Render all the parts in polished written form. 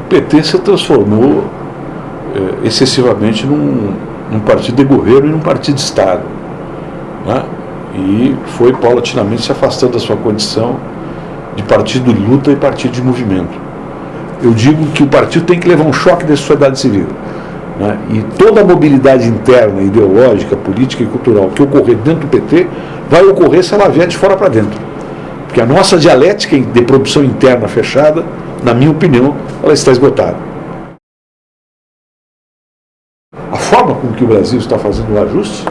PT se transformou excessivamente num partido de governo e num partido de Estado, né? E foi paulatinamente se afastando da sua condição de partido de luta e partido de movimento. Eu digo que o partido tem que levar um choque da sociedade civil, né? E toda a mobilidade interna, ideológica, política e cultural que ocorrer dentro do PT vai ocorrer se ela vier de fora para dentro. Porque a nossa dialética de produção interna fechada, na minha opinião, ela está esgotada. A forma com que o Brasil está fazendo o ajuste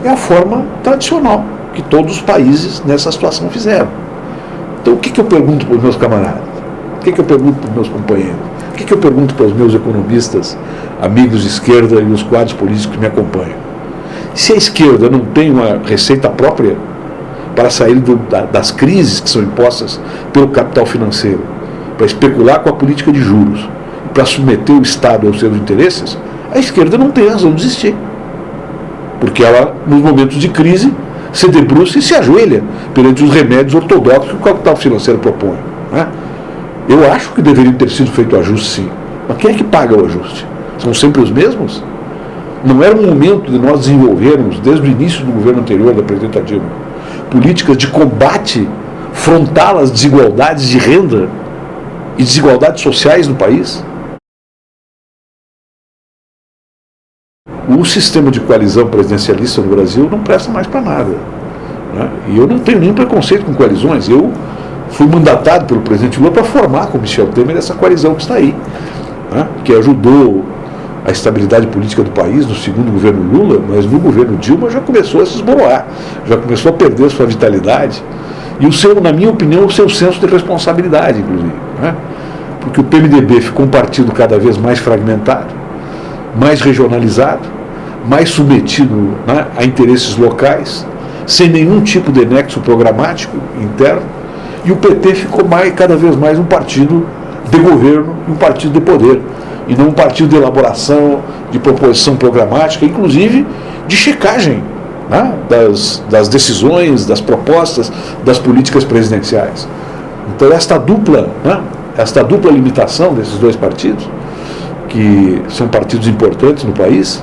é a forma tradicional que todos os países nessa situação fizeram. Então o que eu pergunto para os meus camaradas? O que eu pergunto para os meus companheiros? O que eu pergunto para os meus economistas, amigos de esquerda e os quadros políticos que me acompanham? Se a esquerda não tem uma receita própria para sair das crises que são impostas pelo capital financeiro, para especular com a política de juros, para submeter o Estado aos seus interesses, a esquerda não tem razão de existir. Porque ela, nos momentos de crise, se debruça e se ajoelha perante os remédios ortodoxos que o capital financeiro propõe, né? Eu acho que deveriam ter sido feito o ajuste, sim. Mas quem é que paga o ajuste? São sempre os mesmos? Não era um momento de nós desenvolvermos, desde o início do governo anterior, da presidenta Dilma, políticas de combate frontal às desigualdades de renda e desigualdades sociais no país? O sistema de coalizão presidencialista no Brasil não presta mais para nada, né? E eu não tenho nenhum preconceito com coalizões. Eu fui mandatado pelo presidente Lula para formar com Michel Temer essa coalizão que está aí, né? Que ajudou a estabilidade política do país no segundo governo Lula, mas no governo Dilma já começou a se esboroar, já começou a perder sua vitalidade e o seu, na minha opinião, o seu senso de responsabilidade, inclusive, né? Porque o PMDB ficou um partido cada vez mais fragmentado, mais regionalizado, mais submetido, né, a interesses locais, sem nenhum tipo de nexo programático interno, e o PT ficou cada vez mais um partido de governo e um partido de poder, e não um partido de elaboração, de proposição programática, inclusive de checagem, né, das decisões, das propostas, das políticas presidenciais. Então esta dupla limitação desses dois partidos, que são partidos importantes no país,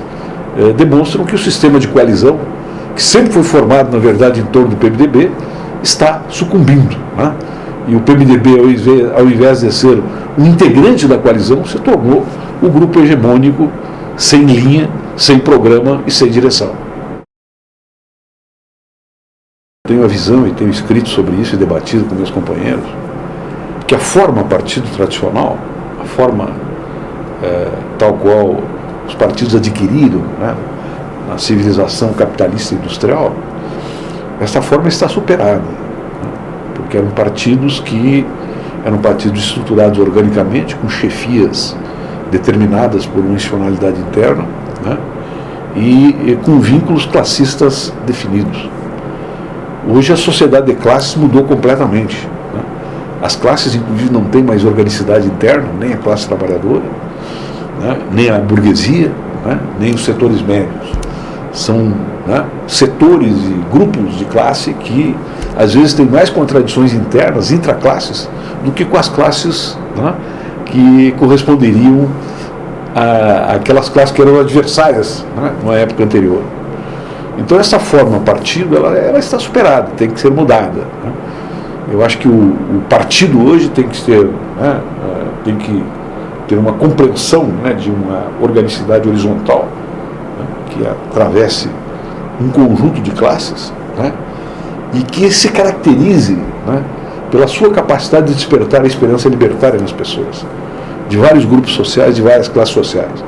demonstram que o sistema de coalizão, que sempre foi formado, na verdade, em torno do PMDB, está sucumbindo, né? E o PMDB, ao invés de ser um integrante da coalizão, se tornou o grupo hegemônico, sem linha, sem programa e sem direção. Tenho a visão e tenho escrito sobre isso e debatido com meus companheiros, que a forma partido tradicional, a forma tal qual os partidos adquiriram, né, na civilização capitalista e industrial, essa forma está superada, né, porque eram partidos estruturados organicamente, com chefias determinadas por uma institucionalidade interna, né, e com vínculos classistas definidos. Hoje a sociedade de classes mudou completamente, né? As classes, inclusive, não têm mais organicidade interna, nem a classe trabalhadora, né, nem a burguesia, né, nem os setores médios. São, né, setores e grupos de classe que às vezes têm mais contradições internas, intraclasses, do que com as classes, né, que corresponderiam àquelas classes que eram adversárias, né, numa época anterior. Então essa forma partido, ela está superada, tem que ser mudada, né? Eu acho que o partido hoje tem que ser, né, tem que ter uma compreensão, né, de uma organicidade horizontal, né, que atravesse um conjunto de classes, né, e que se caracterize, né, pela sua capacidade de despertar a esperança libertária nas pessoas, de vários grupos sociais, de várias classes sociais.